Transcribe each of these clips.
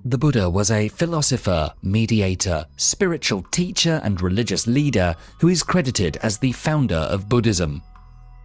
The Buddha was a philosopher, mediator, spiritual teacher, and religious leader who is credited as the founder of Buddhism.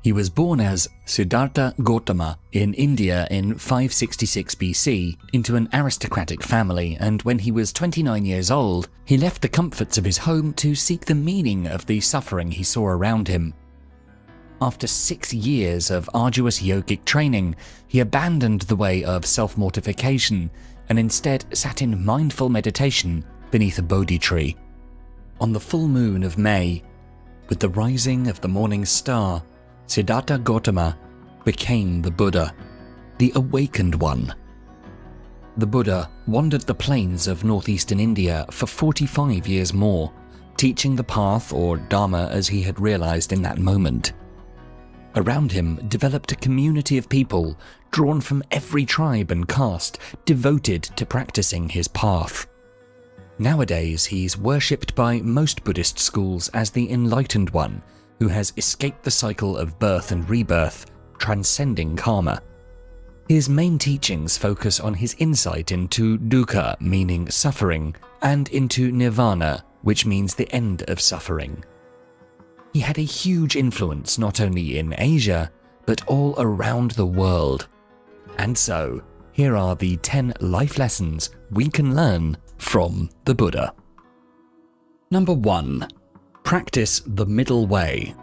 He was born as Siddhartha Gautama in India in 566 BC into an aristocratic family, and when he was 29 years old, he left the comforts of his home to seek the meaning of the suffering he saw around him. After 6 years of arduous yogic training, he abandoned the way of self-mortification and instead sat in mindful meditation beneath a Bodhi tree. On the full moon of May, with the rising of the morning star, Siddhartha Gautama became the Buddha, the awakened one. The Buddha wandered the plains of northeastern India for 45 years more, teaching the path or Dharma as he had realized in that moment. Around him developed a community of people drawn from every tribe and caste, devoted to practicing his path. Nowadays, he's worshipped by most Buddhist schools as the enlightened one, who has escaped the cycle of birth and rebirth, transcending karma. His main teachings focus on his insight into dukkha, meaning suffering, and into nirvana, which means the end of suffering. He had a huge influence not only in Asia, but all around the world. And so, here are the 10 life lessons we can learn from the Buddha. Number 1. Practice the middle way.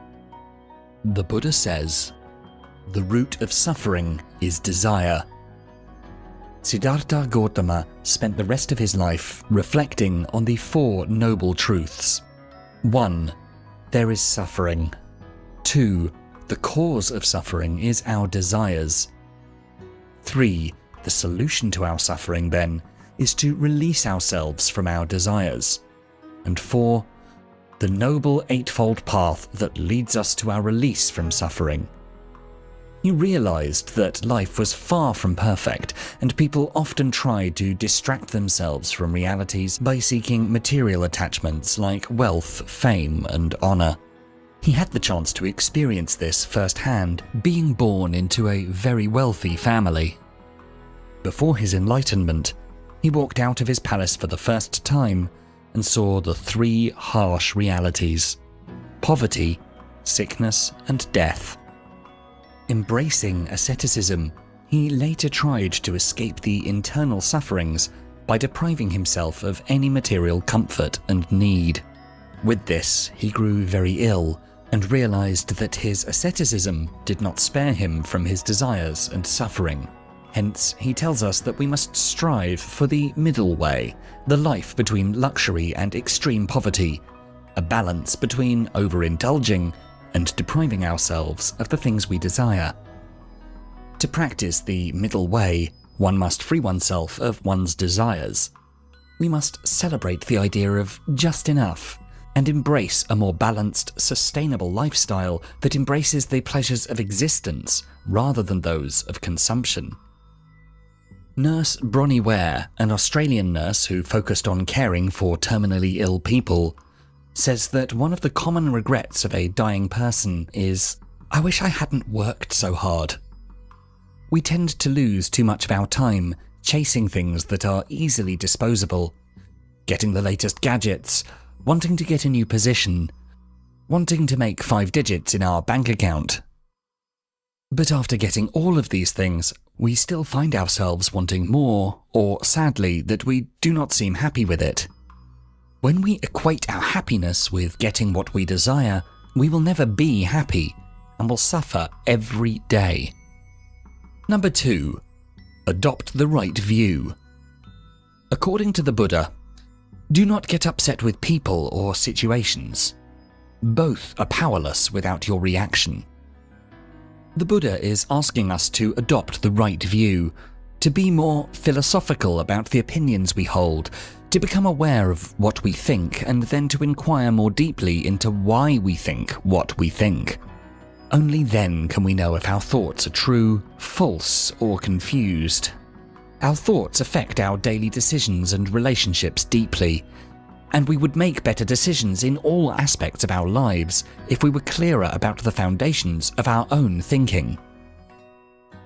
The Buddha says, "The root of suffering is desire." Siddhartha Gautama spent the rest of his life reflecting on the 4 noble truths. 1. There is suffering. 2. The cause of suffering is our desires. 3. The solution to our suffering, then, is to release ourselves from our desires. And 4. The noble eightfold path that leads us to our release from suffering. He realized that life was far from perfect, and people often try to distract themselves from realities by seeking material attachments like wealth, fame, and honor. He had the chance to experience this firsthand, being born into a very wealthy family. Before his enlightenment, he walked out of his palace for the first time and saw the 3 harsh realities: poverty, sickness, and death. Embracing asceticism, he later tried to escape the internal sufferings by depriving himself of any material comfort and need. With this, he grew very ill and realized that his asceticism did not spare him from his desires and suffering. Hence, he tells us that we must strive for the middle way, the life between luxury and extreme poverty, a balance between overindulging and depriving ourselves of the things we desire. To practice the middle way, one must free oneself of one's desires. We must celebrate the idea of just enough and embrace a more balanced, sustainable lifestyle that embraces the pleasures of existence rather than those of consumption. Nurse Bronnie Ware, an Australian nurse who focused on caring for terminally ill people, says that one of the common regrets of a dying person is, "I wish I hadn't worked so hard." We tend to lose too much of our time chasing things that are easily disposable, getting the latest gadgets, wanting to get a new position, wanting to make 5 digits in our bank account. But after getting all of these things, we still find ourselves wanting more, or sadly, that we do not seem happy with it. When we equate our happiness with getting what we desire, we will never be happy and will suffer every day. Number 2. Adopt the right view. According to the Buddha, do not get upset with people or situations. Both are powerless without your reaction. The Buddha is asking us to adopt the right view, to be more philosophical about the opinions we hold, to become aware of what we think, and then to inquire more deeply into why we think what we think. Only then can we know if our thoughts are true, false, or confused. Our thoughts affect our daily decisions and relationships deeply, and we would make better decisions in all aspects of our lives if we were clearer about the foundations of our own thinking.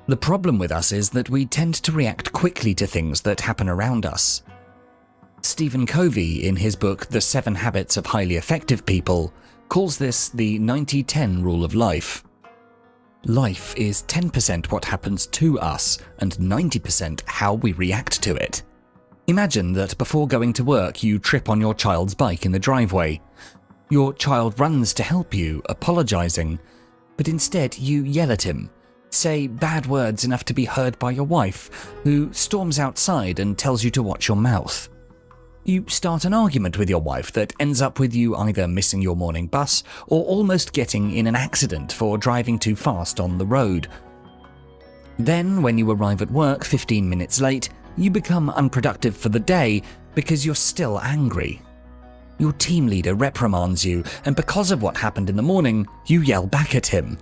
The problem with us is that we tend to react quickly to things that happen around us. Stephen Covey, in his book The 7 Habits of Highly Effective People, calls this the 90-10 rule of life. Life is 10% what happens to us and 90% how we react to it. Imagine that before going to work you trip on your child's bike in the driveway. Your child runs to help you, apologizing, but instead you yell at him, say bad words enough to be heard by your wife, who storms outside and tells you to watch your mouth. You start an argument with your wife that ends up with you either missing your morning bus or almost getting in an accident for driving too fast on the road. Then, when you arrive at work 15 minutes late, you become unproductive for the day because you're still angry. Your team leader reprimands you, and because of what happened in the morning, you yell back at him.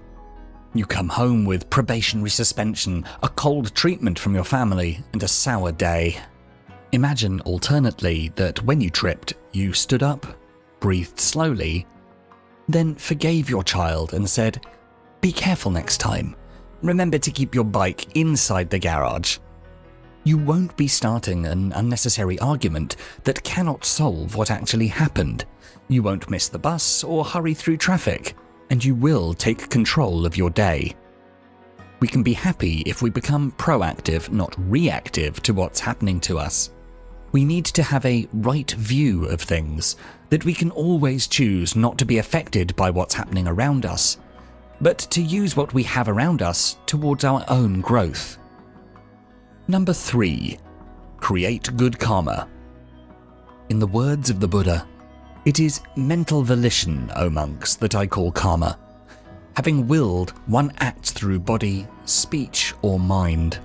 You come home with probationary suspension, a cold treatment from your family, and a sour day. Imagine alternately that when you tripped, you stood up, breathed slowly, then forgave your child and said, "Be careful next time. Remember to keep your bike inside the garage." You won't be starting an unnecessary argument that cannot solve what actually happened. You won't miss the bus or hurry through traffic, and you will take control of your day. We can be happy if we become proactive, not reactive to what's happening to us. We need to have a right view of things, that we can always choose not to be affected by what's happening around us, but to use what we have around us towards our own growth. Number 3. Create good karma. In the words of the Buddha, "It is mental volition, O monks, that I call karma. Having willed, one acts through body, speech, or mind."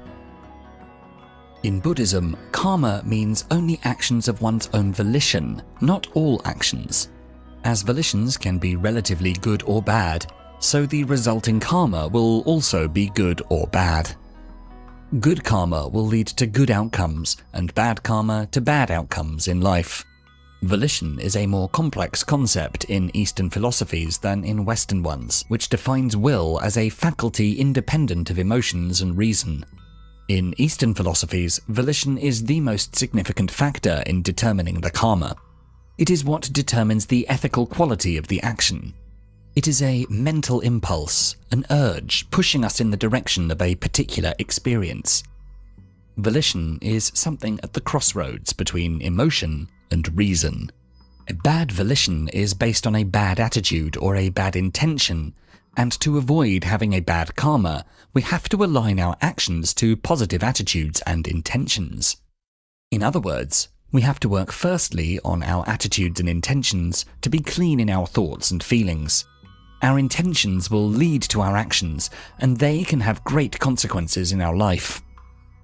In Buddhism, karma means only actions of one's own volition, not all actions. As volitions can be relatively good or bad, so the resulting karma will also be good or bad. Good karma will lead to good outcomes, and bad karma to bad outcomes in life. Volition is a more complex concept in Eastern philosophies than in Western ones, which defines will as a faculty independent of emotions and reason. In Eastern philosophies, volition is the most significant factor in determining the karma. It is what determines the ethical quality of the action. It is a mental impulse, an urge pushing us in the direction of a particular experience. Volition is something at the crossroads between emotion and reason. A bad volition is based on a bad attitude or a bad intention, and to avoid having a bad karma, we have to align our actions to positive attitudes and intentions. In other words, we have to work firstly on our attitudes and intentions to be clean in our thoughts and feelings. Our intentions will lead to our actions, and they can have great consequences in our life.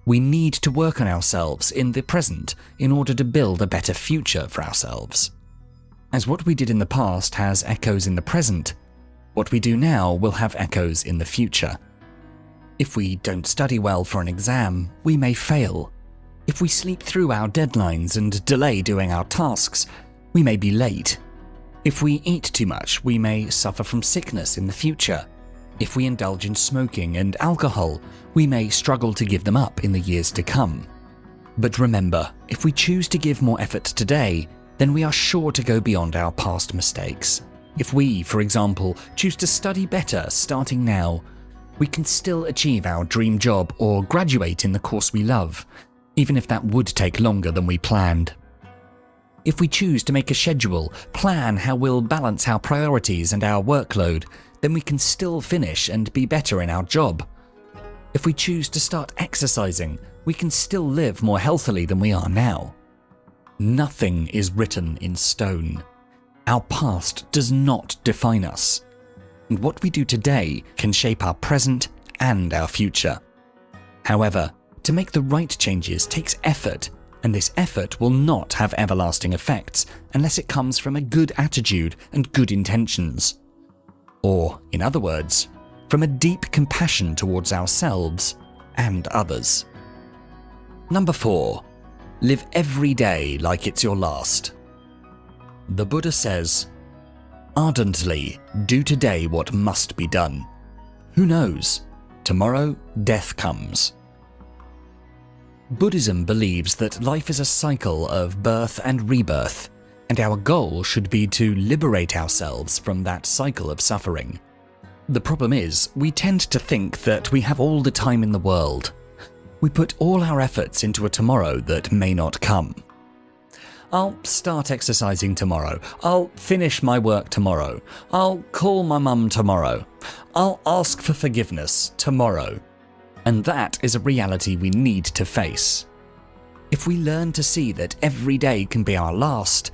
We need to work on ourselves in the present in order to build a better future for ourselves. As what we did in the past has echoes in the present, what we do now will have echoes in the future. If we don't study well for an exam, we may fail. If we sleep through our deadlines and delay doing our tasks, we may be late. If we eat too much, we may suffer from sickness in the future. If we indulge in smoking and alcohol, we may struggle to give them up in the years to come. But remember, if we choose to give more effort today, then we are sure to go beyond our past mistakes. If we, for example, choose to study better starting now, we can still achieve our dream job or graduate in the course we love, even if that would take longer than we planned. If we choose to make a schedule, plan how we'll balance our priorities and our workload, then we can still finish and be better in our job. If we choose to start exercising, we can still live more healthily than we are now. Nothing is written in stone. Our past does not define us, and what we do today can shape our present and our future. However, to make the right changes takes effort, and this effort will not have everlasting effects unless it comes from a good attitude and good intentions. Or, in other words, from a deep compassion towards ourselves and others. Number 4. Live every day like it's your last. The Buddha says, "Ardently do today what must be done. Who knows? Tomorrow, death comes. Buddhism believes that life is a cycle of birth and rebirth, and our goal should be to liberate ourselves from that cycle of suffering. The problem is, we tend to think that we have all the time in the world. We put all our efforts into a tomorrow that may not come. I'll start exercising tomorrow. I'll finish my work tomorrow. I'll call my mum tomorrow. I'll ask for forgiveness tomorrow. And that is a reality we need to face. If we learn to see that every day can be our last,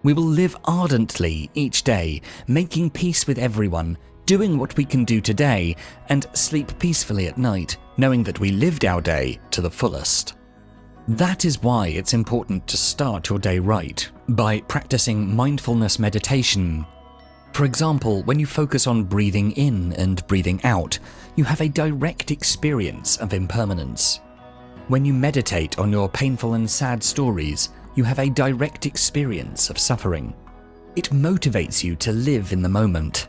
we will live ardently each day, making peace with everyone, doing what we can do today, and sleep peacefully at night, knowing that we lived our day to the fullest. That is why it's important to start your day right, by practicing mindfulness meditation. For example, when you focus on breathing in and breathing out, you have a direct experience of impermanence. When you meditate on your painful and sad stories, you have a direct experience of suffering. It motivates you to live in the moment.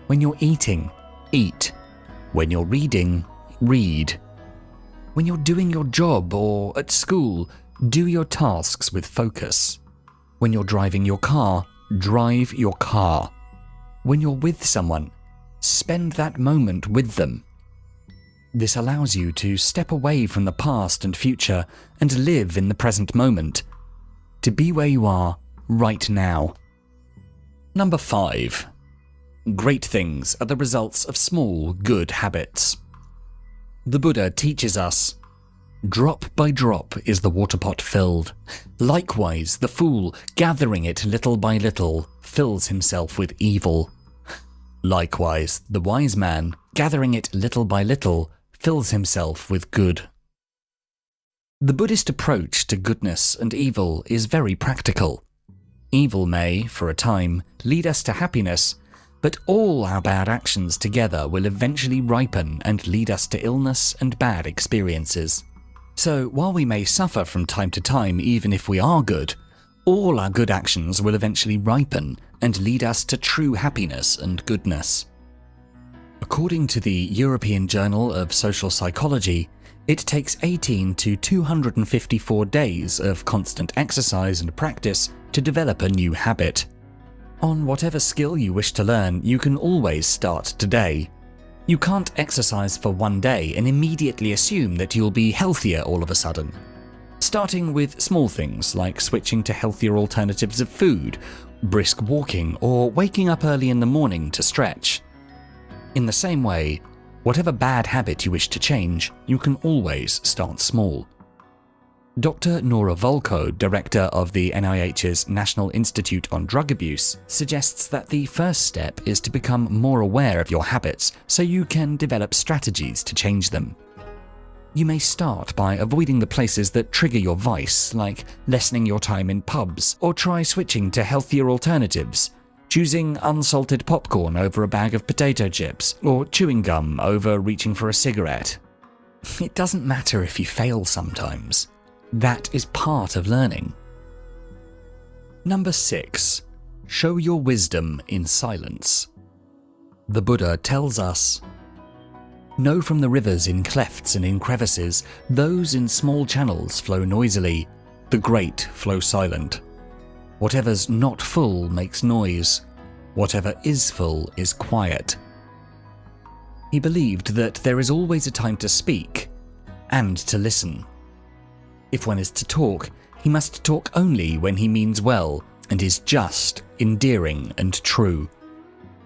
When you're eating, eat. When you're reading, read. When you're doing your job or at school, do your tasks with focus. When you're driving your car, drive your car. When you're with someone, spend that moment with them. This allows you to step away from the past and future and live in the present moment, to be where you are right now. Number 5. Great things are the results of small, good habits. The Buddha teaches us, drop by drop is the water pot filled. Likewise, the fool, gathering it little by little, fills himself with evil. Likewise, the wise man, gathering it little by little, fills himself with good. The Buddhist approach to goodness and evil is very practical. Evil may, for a time, lead us to happiness, but all our bad actions together will eventually ripen and lead us to illness and bad experiences. So while we may suffer from time to time even if we are good, all our good actions will eventually ripen and lead us to true happiness and goodness. According to the European Journal of Social Psychology, it takes 18 to 254 days of constant exercise and practice to develop a new habit. On whatever skill you wish to learn, you can always start today. You can't exercise for one day and immediately assume that you'll be healthier all of a sudden. Starting with small things like switching to healthier alternatives of food, brisk walking, or waking up early in the morning to stretch. In the same way, whatever bad habit you wish to change, you can always start small. Dr. Nora Volkow, director of the NIH's National Institute on Drug Abuse, suggests that the first step is to become more aware of your habits so you can develop strategies to change them. You may start by avoiding the places that trigger your vice, like lessening your time in pubs, or try switching to healthier alternatives, choosing unsalted popcorn over a bag of potato chips, or chewing gum over reaching for a cigarette. It doesn't matter if you fail sometimes. That is part of learning. Number 6. Show your wisdom in silence. The Buddha tells us, know from the rivers in clefts and in crevices, those in small channels flow noisily, the great flow silent. Whatever's not full makes noise, whatever is full is quiet. He believed that there is always a time to speak and to listen. If one is to talk, he must talk only when he means well and is just, endearing, and true.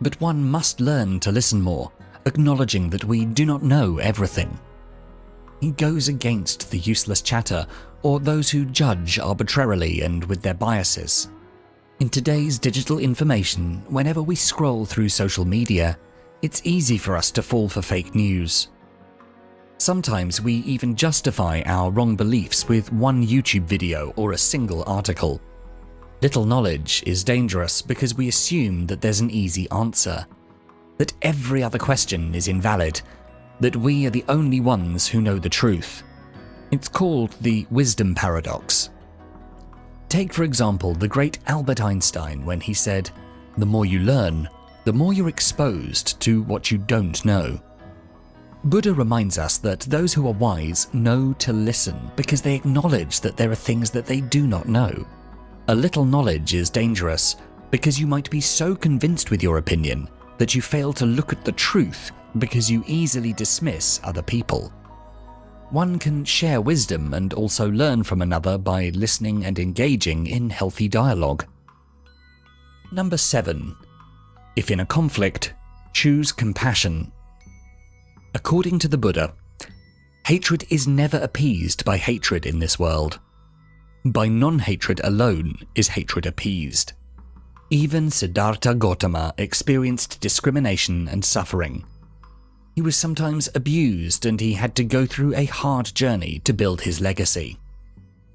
But one must learn to listen more, acknowledging that we do not know everything. He goes against the useless chatter or those who judge arbitrarily and with their biases. In today's digital information, whenever we scroll through social media, it's easy for us to fall for fake news. Sometimes we even justify our wrong beliefs with one YouTube video or a single article. Little knowledge is dangerous because we assume that there's an easy answer, that every other question is invalid, that we are the only ones who know the truth. It's called the wisdom paradox. Take, for example, the great Albert Einstein when he said, "The more you learn, the more you're exposed to what you don't know." Buddha reminds us that those who are wise know to listen because they acknowledge that there are things that they do not know. A little knowledge is dangerous because you might be so convinced with your opinion that you fail to look at the truth because you easily dismiss other people. One can share wisdom and also learn from another by listening and engaging in healthy dialogue. Number 7. If in a conflict, choose compassion. According to the Buddha, hatred is never appeased by hatred in this world. By non-hatred alone is hatred appeased. Even Siddhartha Gautama experienced discrimination and suffering. He was sometimes abused and he had to go through a hard journey to build his legacy.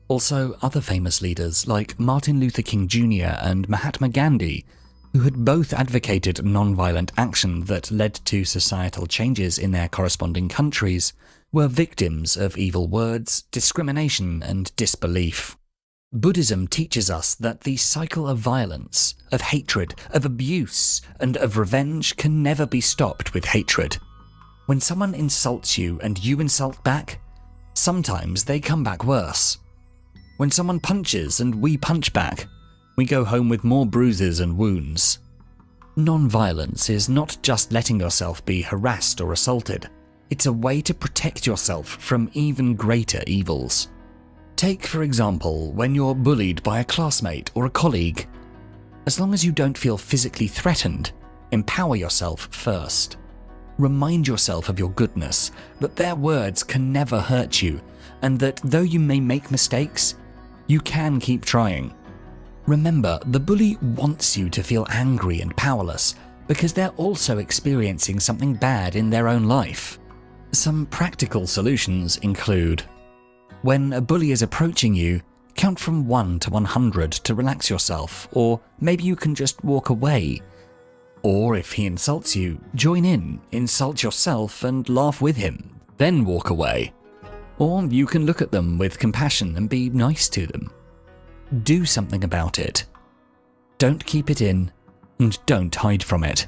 Also, other famous leaders like Martin Luther King Jr. and Mahatma Gandhi, who had both advocated non-violent action that led to societal changes in their corresponding countries, were victims of evil words, discrimination, and disbelief. Buddhism teaches us that the cycle of violence, of hatred, of abuse, and of revenge can never be stopped with hatred. When someone insults you and you insult back, sometimes they come back worse. When someone punches and we punch back, we go home with more bruises and wounds. Non-violence is not just letting yourself be harassed or assaulted. It's a way to protect yourself from even greater evils. Take, for example, when you're bullied by a classmate or a colleague. As long as you don't feel physically threatened, empower yourself first. Remind yourself of your goodness, that their words can never hurt you, and that though you may make mistakes, you can keep trying. Remember, the bully wants you to feel angry and powerless because they're also experiencing something bad in their own life. Some practical solutions include: when a bully is approaching you, count from 1 to 100 to relax yourself, or maybe you can just walk away. Or if he insults you, join in, insult yourself and laugh with him, then walk away. Or you can look at them with compassion and be nice to them. Do something about it. Don't keep it in, and don't hide from it.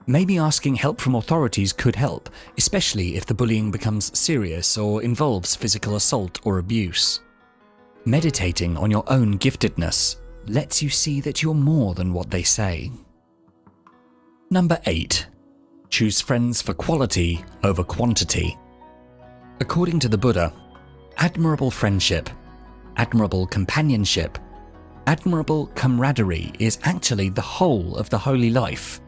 Maybe asking help from authorities could help, especially if the bullying becomes serious or involves physical assault or abuse. Meditating on your own giftedness lets you see that you're more than what they say. Number 8. Choose friends for quality over quantity. According to the Buddha, admirable friendship, admirable companionship, admirable camaraderie is actually the whole of the holy life.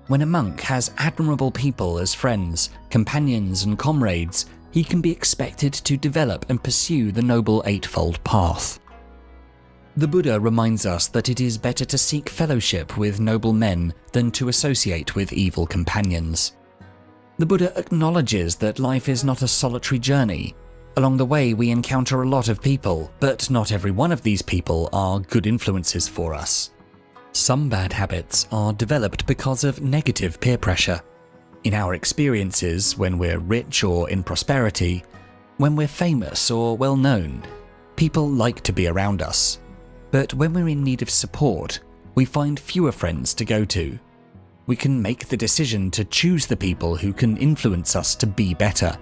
When a monk has admirable people as friends, companions, and comrades, he can be expected to develop and pursue the Noble Eightfold Path. The Buddha reminds us that it is better to seek fellowship with noble men than to associate with evil companions. The Buddha acknowledges that life is not a solitary journey. Along the way, we encounter a lot of people, but not every one of these people are good influences for us. Some bad habits are developed because of negative peer pressure. In our experiences, when we're rich or in prosperity, when we're famous or well-known, people like to be around us. But when we're in need of support, we find fewer friends to go to. We can make the decision to choose the people who can influence us to be better.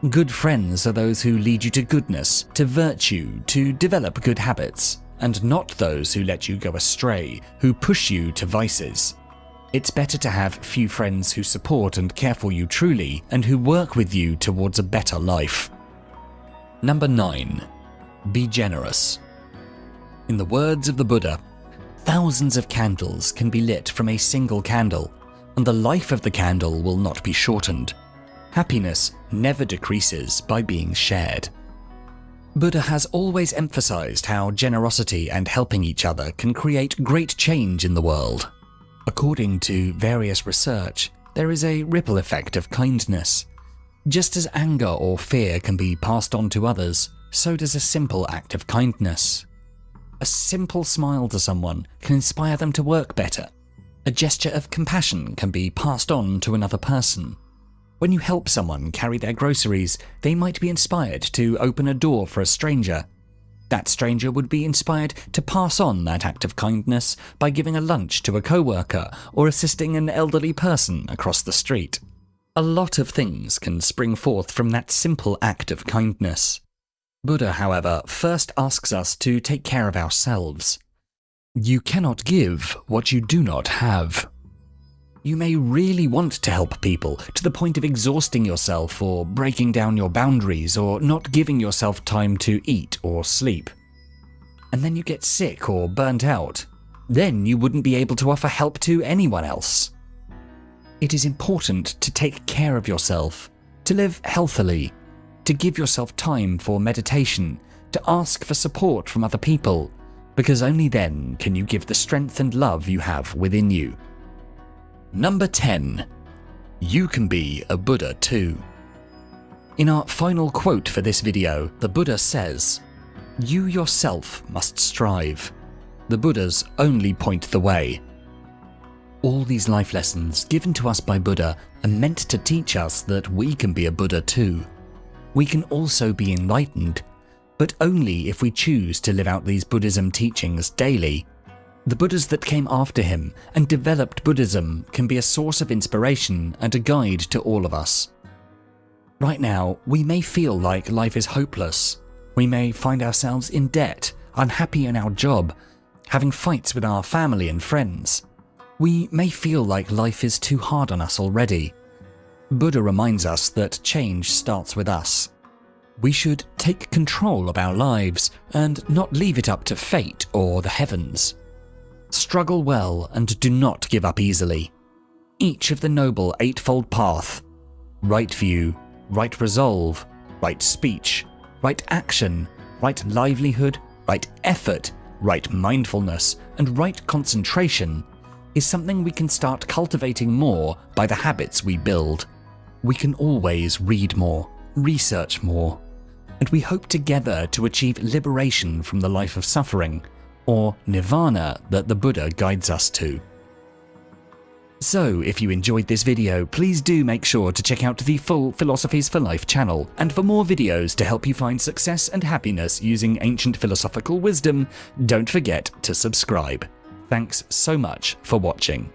Good friends are those who lead you to goodness, to virtue, to develop good habits, and not those who let you go astray, who push you to vices. It's better to have few friends who support and care for you truly, and who work with you towards a better life. Number 9. Be generous. In the words of the Buddha, thousands of candles can be lit from a single candle, and the life of the candle will not be shortened. Happiness never decreases by being shared. Buddha has always emphasized how generosity and helping each other can create great change in the world. According to various research, there is a ripple effect of kindness. Just as anger or fear can be passed on to others, so does a simple act of kindness. A simple smile to someone can inspire them to work better. A gesture of compassion can be passed on to another person. When you help someone carry their groceries, they might be inspired to open a door for a stranger. That stranger would be inspired to pass on that act of kindness by giving a lunch to a co-worker or assisting an elderly person across the street. A lot of things can spring forth from that simple act of kindness. Buddha, however, first asks us to take care of ourselves. You cannot give what you do not have. You may really want to help people to the point of exhausting yourself or breaking down your boundaries or not giving yourself time to eat or sleep. And then you get sick or burnt out. Then you wouldn't be able to offer help to anyone else. It is important to take care of yourself, to live healthily, to give yourself time for meditation, to ask for support from other people, because only then can you give the strength and love you have within you. Number 10. You can be a Buddha too. In our final quote for this video, the Buddha says, "You yourself must strive. The Buddhas only point the way." All these life lessons given to us by Buddha are meant to teach us that we can be a Buddha too. We can also be enlightened, but only if we choose to live out these Buddhism teachings daily. The Buddhas that came after him and developed Buddhism can be a source of inspiration and a guide to all of us. Right now, we may feel like life is hopeless. We may find ourselves in debt, unhappy in our job, having fights with our family and friends. We may feel like life is too hard on us already. Buddha reminds us that change starts with us. We should take control of our lives and not leave it up to fate or the heavens. Struggle well and do not give up easily. Each of the Noble Eightfold Path, right view, right resolve, right speech, right action, right livelihood, right effort, right mindfulness, and right concentration, is something we can start cultivating more by the habits we build. We can always read more, research more, and we hope together to achieve liberation from the life of suffering, or nirvana that the Buddha guides us to. So, if you enjoyed this video, please do make sure to check out the full Philosophies for Life channel, and for more videos to help you find success and happiness using ancient philosophical wisdom, don't forget to subscribe. Thanks so much for watching.